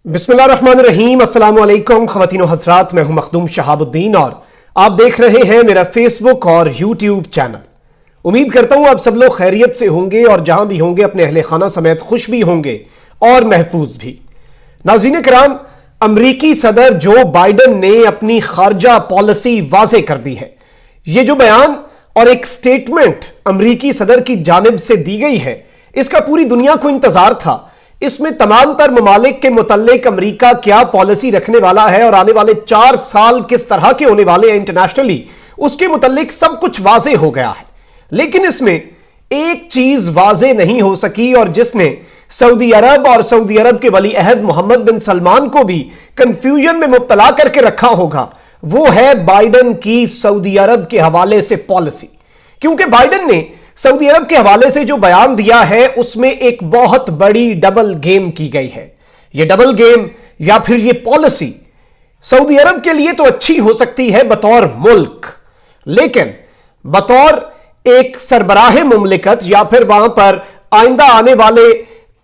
बिस्मिल्लाहिर्रहमानिर्रहीम, अस्सलाम वालेकुम ख़वातीन व हज़रात। मैं हूं मखदूम शहाबुद्दीन और आप देख रहे हैं मेरा फेसबुक और यूट्यूब चैनल। उम्मीद करता हूं आप सब लोग खैरियत से होंगे और जहां भी होंगे अपने अहले खाना समेत खुश भी होंगे और महफूज भी। नाज़रीन कराम, अमरीकी सदर जो बाइडन ने अपनी खारजा पॉलिसी वाज़े कर दी है। यह जो बयान और एक स्टेटमेंट अमरीकी सदर की जानिब से दी गई है, इसका पूरी दुनिया को इंतजार था। इसमें तमाम तर ममालिक के मुतल्लिक अमरीका क्या पॉलिसी रखने वाला है और आने वाले 4 साल किस तरह के होने वाले हैं इंटरनेशनली, उसके मुतल्लिक सब कुछ वाजे हो गया है। लेकिन इसमें एक चीज वाजे नहीं हो सकी और जिसने सऊदी अरब और सऊदी अरब के वली अहद मोहम्मद बिन सलमान को भी कंफ्यूजन में मुब्तला करके रखा होगा, वो है बाइडन की सऊदी अरब के हवाले से पॉलिसी। क्योंकि बाइडन ने सऊदी अरब के हवाले से जो बयान दिया है उसमें एक बहुत बड़ी डबल गेम की गई है। यह डबल गेम या फिर यह पॉलिसी सऊदी अरब के लिए तो अच्छी हो सकती है बतौर मुल्क, लेकिन बतौर एक सरबराह मुमलिकत या फिर वहां पर आइंदा आने वाले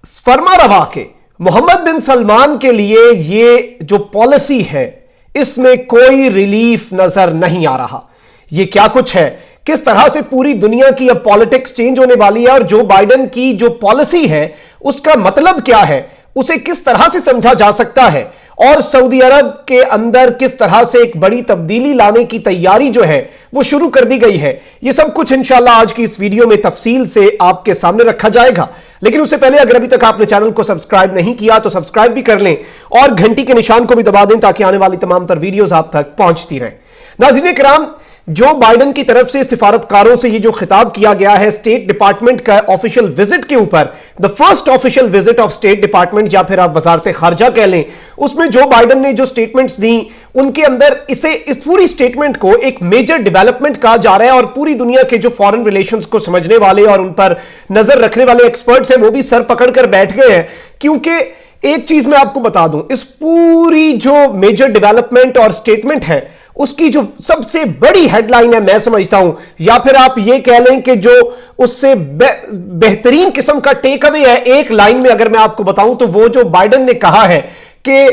फरमा रवा के मोहम्मद बिन सलमान के लिए यह जो पॉलिसी है इसमें कोई रिलीफ नजर नहीं आ रहा। यह क्या कुछ है, किस तरह से पूरी दुनिया की अब पॉलिटिक्स चेंज होने वाली है और जो बाइडन की जो पॉलिसी है उसका मतलब क्या है, उसे किस तरह से समझा जा सकता है और सऊदी अरब के अंदर किस तरह से एक बड़ी तब्दीली लाने की तैयारी जो है वो शुरू कर दी गई है। यह सब कुछ इंशाल्लाह आज की इस वीडियो में तफसील से आपके सामने रखा जाएगा। लेकिन उससे पहले अगर अभी तक आपने चैनल को सब्सक्राइब नहीं किया तो सब्सक्राइब भी कर लें और घंटी के निशान को भी दबा दें ताकि आने वाली तमाम तर वीडियोस आप तक पहुंचती रहें। नाज़रीन किराम, जो बाइडन की तरफ से सिफारतकारों से ये जो खिताब किया गया है स्टेट डिपार्टमेंट का ऑफिशियल विजिट के ऊपर, the first official visit of state department या फिर आप वजारत खारजा कह लें, उसमें जो बाइडन ने जो स्टेटमेंट्स दी उनके अंदर इस पूरी स्टेटमेंट को एक मेजर डेवलपमेंट कहा जा रहा है और पूरी दुनिया के जो फॉरेन रिलेशंस को समझने वाले और उन पर नजर रखने वाले एक्सपर्ट्स हैं वो भी सर पकड़ कर बैठ गए हैं। क्योंकि एक चीज मैं आपको बता दूं, इस पूरी जो मेजर डेवलपमेंट और स्टेटमेंट है उसकी जो सबसे बड़ी हेडलाइन है, मैं समझता हूं, या फिर आप ये कह लें कि जो उससे बेहतरीन किस्म का टेक अवे है, एक लाइन में अगर मैं आपको बताऊं तो वो जो बाइडन ने कहा है कि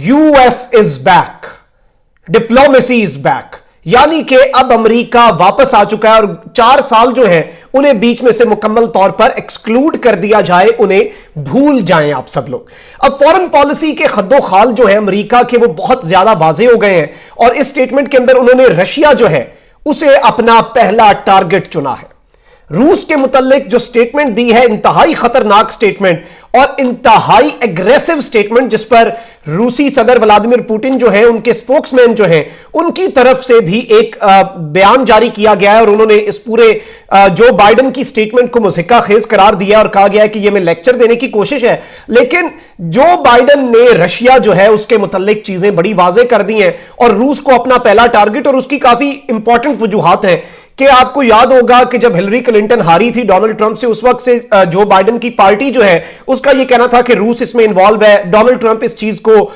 US is back, diplomacy is back, यानी कि अब अमेरिका वापस आ चुका है और 4 साल जो है उन्हें बीच में से मुकम्मल तौर पर एक्सक्लूड कर दिया जाए, उन्हें भूल जाएं आप सब लोग। अब फॉरेन पॉलिसी के खद्दो खाल जो है अमेरिका के वो बहुत ज्यादा वाजे हो गए हैं और इस स्टेटमेंट के अंदर उन्होंने रशिया जो है उसे अपना पहला टारगेट चुना है। रूस के मुतल्लिक जो स्टेटमेंट दी है, इंतहाई खतरनाक स्टेटमेंट और इंतहाई एग्रेसिव स्टेटमेंट, जिस पर रूसी सदर व्लादिमीर पुतिन जो है, उनके स्पोक्समैन जो हैं, उनकी तरफ से भी एक बयान जारी किया गया है और उन्होंने इस पूरे जो बाइडन की स्टेटमेंट को मुज़हिका खेज करार दिया और कहा गया है कि यह में लेक्चर देने की कोशिश है। लेकिन जो बाइडन ने रशिया जो है उसके मुतल्लिक चीजें बड़ी वाजे कर दी हैं और रूस को अपना पहला टारगेट, और उसकी काफी इंपॉर्टेंट वजूहात हैं कि आपको याद होगा कि जब हिलरी क्लिंटन हारी थी डोनाल्ड ट्रंप से, उस वक्त से जो बाइडन की पार्टी जो है उसका यह कहना था कि रूस इसमें इन्वॉल्व है। डोनाल्ड ट्रंप इस चीज को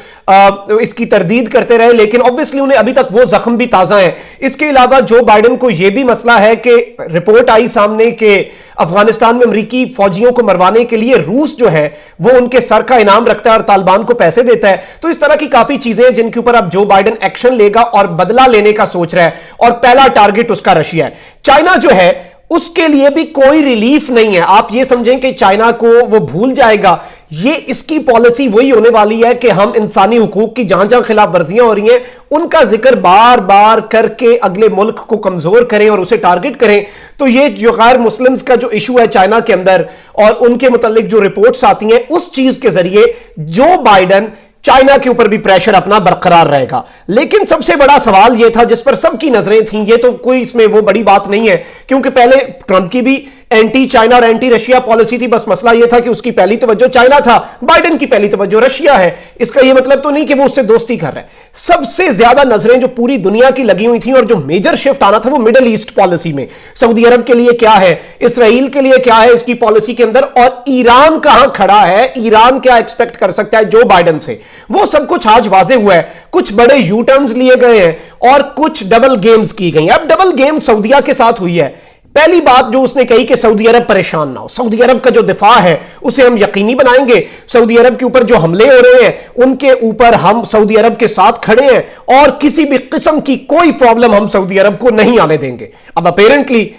इसकी तरदीद करते रहे, लेकिन ऑब्वियसली उन्हें अभी तक वो जख्म भी ताजा है। इसके अलावा जो बाइडन को यह भी मसला है कि रिपोर्ट आई सामने कि अफगानिस्तान में अमरीकी फौजियों को मरवाने के लिए रूस जो है वो उनके सर का इनाम रखता है और तालिबान को पैसे देता है। तो इस तरह की काफी चीजें हैं जिनके ऊपर अब जो बाइडन एक्शन लेगा और बदला लेने का सोच रहा है और पहला टारगेट उसका रशिया है। चाइना जो है उसके लिए भी कोई रिलीफ नहीं है। आप ये समझें कि चाइना को वो भूल जाएगा। ये इसकी पॉलिसी वही होने वाली है कि हम इंसानी हुकूक की जहां जहां खिलाफ वर्जियां हो रही हैं उनका जिक्र बार बार करके अगले मुल्क को कमजोर करें और उसे टारगेट करें। तो ये जो गैर मुस्लिम्स का जो इशू है चाइना के अंदर और उनके मुतालिक जो रिपोर्ट्स आती हैं, उस चीज के जरिए जो बाइडन चाइना के ऊपर भी प्रेशर अपना बरकरार रहेगा। लेकिन सबसे बड़ा सवाल यह था जिस पर सबकी नजरें थीं, ये तो कोई इसमें वो बड़ी बात नहीं है क्योंकि पहले ट्रंप की भी एंटी चाइना और एंटी रशिया पॉलिसी थी, बस मसला यह था कि उसकी पहली तवज्जो चाइना था, बाइडन की पहली तवज्जो रशिया है। इसका यह मतलब तो नहीं कि वो उससे दोस्ती कर रहे हैं। सबसे ज्यादा नजरें जो पूरी दुनिया की लगी हुई थी और जो मेजर शिफ्ट आना था वो मिडिल ईस्ट पॉलिसी में, सऊदी अरब के लिए क्या है, इसराइल के लिए क्या है इसकी पॉलिसी के अंदर, और ईरान कहां खड़ा है, ईरान क्या एक्सपेक्ट कर सकता है जो बाइडन से, वो सब कुछ आज वाजे हुआ है। कुछ बड़े यू टर्न्स लिए गए हैं और कुछ डबल गेम्स की गई। अब डबल गेम सऊदिया के साथ हुई है। पहली बात जो उसने कही कि सऊदी अरब परेशान ना हो, सऊदी अरब का जो दिफा है उसे हम यकीनी बनाएंगे, सऊदी अरब के ऊपर जो हमले हो रहे हैं उनके ऊपर हम सऊदी अरब के साथ खड़े हैं और किसी भी किस्म की कोई प्रॉब्लम हम सऊदी अरब को नहीं आने देंगे। अब अपेरेंटली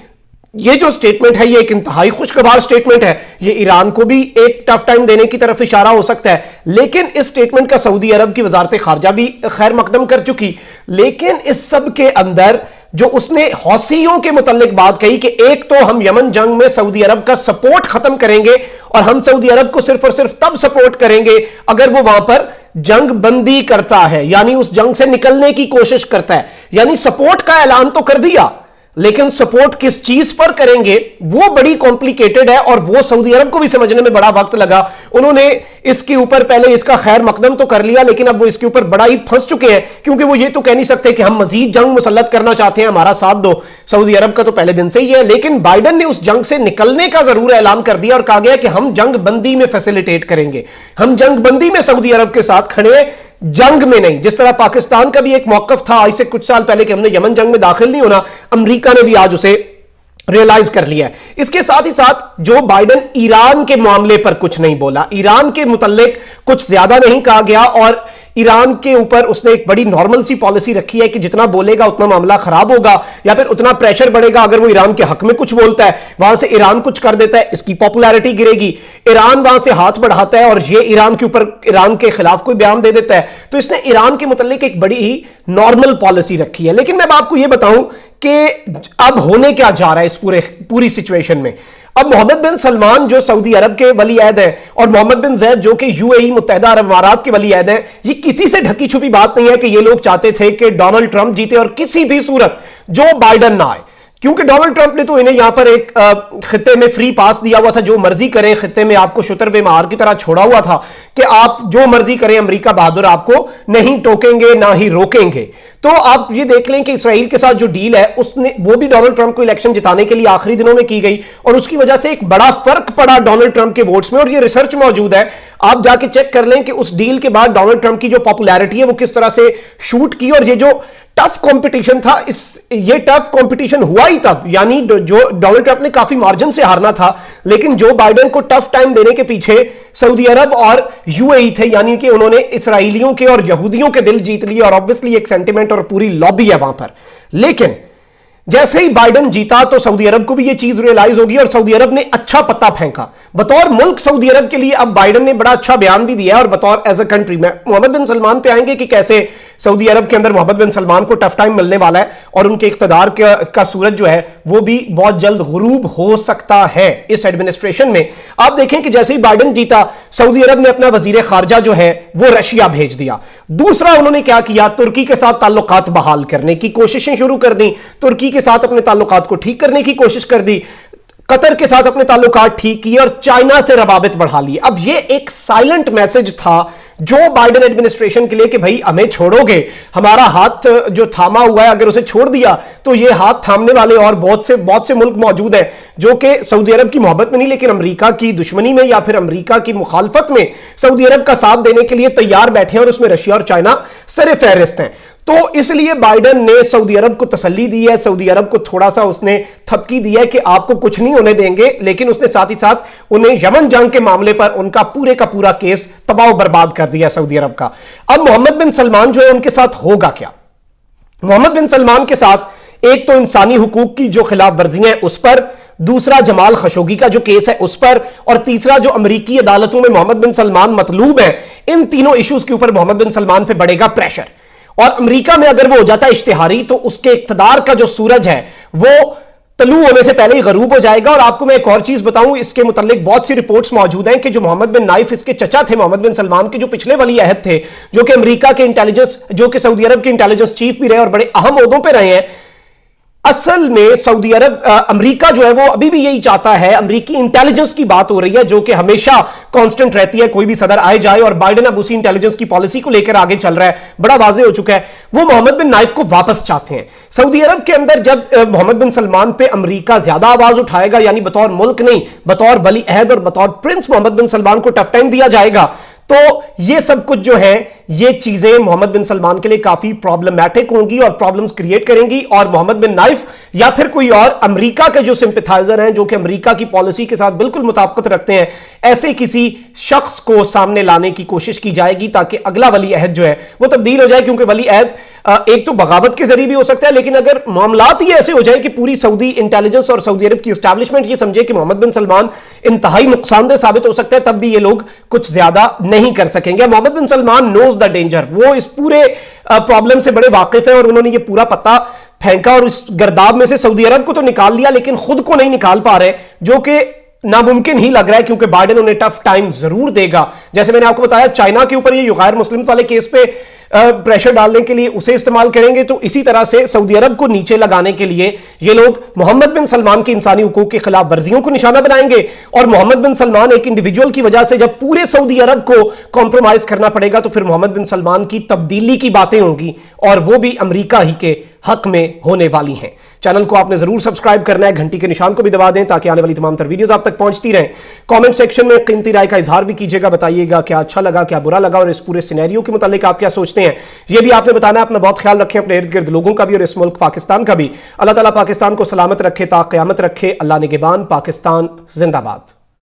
ये जो स्टेटमेंट है ये एक इंतहाई खुशखबर स्टेटमेंट है, ये ईरान को भी एक टफ टाइम देने की तरफ इशारा हो सकता है, लेकिन इस स्टेटमेंट का सऊदी अरब की वजारत खारजा भी खैर मकदम कर चुकी। लेकिन इस सब के अंदर जो उसने हौसियों के मुतालिक बात कही कि एक तो हम यमन जंग में सऊदी अरब का सपोर्ट खत्म करेंगे और हम सऊदी अरब को सिर्फ और सिर्फ तब सपोर्ट करेंगे अगर वो वहां पर जंग बंदी करता है, यानी उस जंग से निकलने की कोशिश करता है। यानी सपोर्ट का ऐलान तो कर दिया, लेकिन सपोर्ट किस चीज पर करेंगे वो बड़ी कॉम्प्लिकेटेड है और वो सऊदी अरब को भी समझने में बड़ा वक्त लगा। उन्होंने इसके ऊपर पहले इसका खैर मकदम तो कर लिया, लेकिन अब वो इसके ऊपर बड़ा ही फंस चुके हैं, क्योंकि वो ये तो कह नहीं सकते कि हम मजीद जंग मुसल्लत करना चाहते हैं, हमारा साथ दो। सऊदी अरब का तो पहले दिन से ही है, लेकिन बाइडन ने उस जंग से निकलने का जरूर ऐलान कर दिया और कहा गया कि हम जंग बंदी में फैसिलिटेट करेंगे, हम जंग बंदी में सऊदी अरब के साथ खड़े हैं, जंग में नहीं। जिस तरह पाकिस्तान का भी एक मौकफ था आज से कुछ साल पहले कि हमने यमन जंग में दाखिल नहीं होना, अमेरिका ने भी आज उसे रियलाइज कर लिया है। इसके साथ ही साथ जो बाइडन ईरान के मामले पर कुछ नहीं बोला, ईरान के मुतल्लिक कुछ ज्यादा नहीं कहा गया और ईरान के ऊपर उसने एक बड़ी नॉर्मल सी पॉलिसी रखी है कि जितना बोलेगा उतना मामला खराब होगा या फिर उतना प्रेशर बढ़ेगा अगर वो ईरान के हक में कुछ बोलता है, वहां से ईरान कुछ कर देता है, इसकी पॉपुलैरिटी गिरेगी, ईरान वहां से हाथ बढ़ाता है और ये ईरान के ऊपर पूरे खिलाफ कोई बयान दे देता है। तो इसने ईरान के मुतालिक एक बड़ी ही नॉर्मल पॉलिसी रखी है। लेकिन मैं आपको यह बताऊं कि अब होने क्या जा रहा है इस पूरी सिचुएशन में। अब मोहम्मद बिन सलमान जो सऊदी अरब के वली अहद हैं और मोहम्मद बिन जैद जो कि यूएई मुत्तहिदा अरब अमारात के वली अहद हैं, ये किसी से ढकी छुपी बात नहीं है कि ये लोग चाहते थे कि डोनाल्ड ट्रंप जीते और किसी भी सूरत जो बाइडन ना आए, क्योंकि डोनाल्ड ट्रंप ने तो इन्हें यहां पर एक खित्ते में फ्री पास दिया हुआ था, जो मर्जी करें, खित्ते में आपको शुतर बेमार की तरह छोड़ा हुआ था कि आप जो मर्जी करें, अमेरिका बहादुर आपको नहीं टोकेंगे ना ही रोकेंगे। तो आप ये देख लें कि इसराइल के साथ जो डील है उसने वो भी डोनाल्ड ट्रंप को इलेक्शन जिताने के लिए आखिरी दिनों में की गई और उसकी वजह से एक बड़ा फर्क पड़ा डोनाल्ड ट्रंप के वोट्स में, और ये रिसर्च मौजूद है, आप जाके चेक कर लें कि उस डील के बाद डोनाल्ड ट्रंप की जो पॉपुलैरिटी है वो किस तरह से शूट की। और ये जो टफ कंपटीशन था, ये टफ कंपटीशन हुआ ही तब, यानी जो डोनाल्ड ट्रंप ने काफी मार्जिन से हारना था, लेकिन जो बाइडन को टफ टाइम देने के पीछे सऊदी अरब और यूएई थे, यानी कि उन्होंने इसराइलियों के और यहूदियों के दिल जीत लिए और ऑब्वियसली एक सेंटिमेंट और पूरी लॉबी है वहां पर। लेकिन जैसे ही बाइडन जीता तो सऊदी अरब को भी यह चीज रियलाइज होगी और सऊदी अरब ने अच्छा पत्ता फेंका बतौर मुल्क। सऊदी अरब के लिए अब बाइडन ने बड़ा अच्छा बयान भी दिया है और बतौर एज अ कंट्री में मोहम्मद बिन सलमान पे आएंगे कि कैसे सऊदी अरब के अंदर मोहम्मद बिन सलमान को टफ टाइम मिलने वाला है और उनके इख्तिदार का सूरज जो है वो भी बहुत जल्द गुरूब हो सकता है इस एडमिनिस्ट्रेशन में। आप देखें कि जैसे ही बाइडन जीता, सऊदी अरब ने अपना वजीर खारजा जो है वो रशिया भेज दिया। दूसरा उन्होंने क्या किया, तुर्की के साथ ताल्लुकात बहाल करने की कोशिशें शुरू कर दी, तुर्की के साथ अपने ताल्लुकात को ठीक करने की कोशिश कर दी, कतर के साथ अपने ताल्लुकात ठीक किए और चाइना से रवाबित बढ़ा लिए। अब ये एक साइलेंट मैसेज था जो बाइडन एडमिनिस्ट्रेशन के लिए कि भाई हमें छोड़ोगे, हमारा हाथ जो थामा हुआ है अगर उसे छोड़ दिया तो ये हाथ थामने वाले और बहुत से मुल्क मौजूद हैं जो कि सऊदी अरब की मोहब्बत में नहीं लेकिन अमेरिका की दुश्मनी में या फिर अमेरिका की मुखालफत में सऊदी अरब का साथ देने के लिए तैयार बैठे हैं और उसमें रशिया और चाइना सरे फहरिस्त हैं। तो इसलिए बाइडन ने सऊदी अरब को तसल्ली दी है, सऊदी अरब को थोड़ा सा उसने थपकी दी है कि आपको कुछ नहीं होने देंगे, लेकिन उसने साथ ही साथ उन्हें यमन जंग के मामले पर उनका पूरे का पूरा केस तबाह बर्बाद कर दिया सऊदी अरब का। अब मोहम्मद बिन सलमान जो है उनके साथ होगा क्या? मोहम्मद बिन सलमान के साथ एक तो इंसानी हुकूक की जो खिलाफ वर्जियां हैं उस पर, दूसरा जमाल खशोगी का जो केस है उस पर, और तीसरा जो अमेरिकी अदालतों में मोहम्मद बिन सलमान मतलूब है, इन तीनों इश्यूज के ऊपर मोहम्मद बिन सलमान पे बढ़ेगा प्रेशर। और अमेरिका में अगर वो हो जाता है इश्तिहारी तो उसके इख्तिदार का जो सूरज है वो तलू होने से पहले ही गरूब हो जाएगा। और आपको मैं एक और चीज बताऊं, इसके मुतालिक बहुत सी रिपोर्ट्स मौजूद हैं कि जो मोहम्मद बिन नाइफ इसके चचा थे, मोहम्मद बिन सलमान के जो पिछले वली अहद थे, जो कि अमेरिका के इंटेलिजेंस, जो कि सऊदी अरब के इंटेलिजेंस चीफ भी रहे और बड़े अहम ओहदों पर रहे हैं, असल में सऊदी अरब अमेरिका जो है वो अभी भी यही चाहता है, अमेरिकी इंटेलिजेंस की बात हो रही है जो कि हमेशा कांस्टेंट रहती है, कोई भी सदर आए जाए, और बाइडन अब उसी इंटेलिजेंस की पॉलिसी को लेकर आगे चल रहा है, बड़ा वाज़ेह हो चुका है। वो मोहम्मद बिन नाइफ को वापस चाहते हैं। सऊदी अरब के अंदर जब मोहम्मद बिन सलमान पे अमेरिका ज्यादा आवाज उठाएगा, यानी बतौर मुल्क नहीं बतौर वली अहद और बतौर प्रिंस मोहम्मद बिन सलमान को टफ टाइम दिया जाएगा, तो ये सब कुछ जो है ये चीजें मोहम्मद बिन सलमान के लिए काफी प्रॉब्लमैटिक होंगी और प्रॉब्लम्स क्रिएट करेंगी, और मोहम्मद बिन नाइफ या फिर कोई और अमेरिका के जो सिंपैथाइजर हैं, जो कि अमेरिका की पॉलिसी के साथ बिल्कुल मुताबिकत रखते हैं, ऐसे किसी शख्स को सामने लाने की कोशिश की जाएगी ताकि अगला वली अहद जो है वो तब्दील हो जाए। क्योंकि वली अहद एक तो बगावत के जरिए भी हो सकता है, लेकिन अगर मामलात ही ऐसे हो जाए कि पूरी सऊदी इंटेलिजेंस और सऊदी अरब की एस्टैब्लिशमेंट ये समझे कि मोहम्मद बिन सलमान इंतहाई नुकसानदेह साबित हो सकता है, तब भी ये लोग कुछ ज्यादा नहीं कर सकेंगे। मोहम्मद बिन सलमान नोज द डेंजर, वो इस पूरे प्रॉब्लम से बड़े वाकिफ है और उन्होंने ये पूरा पत्ता फेंका और इस गर्दाब में से सऊदी अरब को तो निकाल लिया, लेकिन खुद को नहीं निकाल पा रहे, जो कि नामुमकिन ही लग रहा है, क्योंकि बाइडेन उन्हें टफ टाइम जरूर देगा। जैसे मैंने आपको बताया, चाइना के ऊपर ये गैर मुस्लिम वाले केस पे प्रेशर डालने के लिए उसे इस्तेमाल करेंगे, तो इसी तरह से सऊदी अरब को नीचे लगाने के लिए ये लोग मोहम्मद बिन सलमान की इंसानी हुकूक की खिलाफ वर्जियों को निशाना बनाएंगे। और मोहम्मद बिन सलमान एक इंडिविजुअल की वजह से जब पूरे सऊदी अरब को कॉम्प्रोमाइज करना पड़ेगा, तो फिर मोहम्मद बिन सलमान की तब्दीली की बातें होंगी, और वो भी अमेरिका ही के हक में होने वाली हैं। चैनल को आपने जरूर सब्सक्राइब करना है, घंटी के निशान को भी दबा दें ताकि आने वाली तमाम तर वीडियोस आप तक पहुंचती रहें। कमेंट सेक्शन में कीमती राय का इजहार भी कीजिएगा, बताइएगा क्या अच्छा लगा, क्या बुरा लगा, और इस पूरे सिनेरियो के मुतालिक आप क्या सोचते हैं, यह भी आपने बताना है। अपना बहुत ख्याल रखें, अपने इर्द गिर्द लोगों का भी और इस मुल्क पाकिस्तान का भी। अल्लाह ताला पाकिस्तान को सलामत रखे, ता क़यामत रखे। अल्लाह निगहबान, पाकिस्तान जिंदाबाद।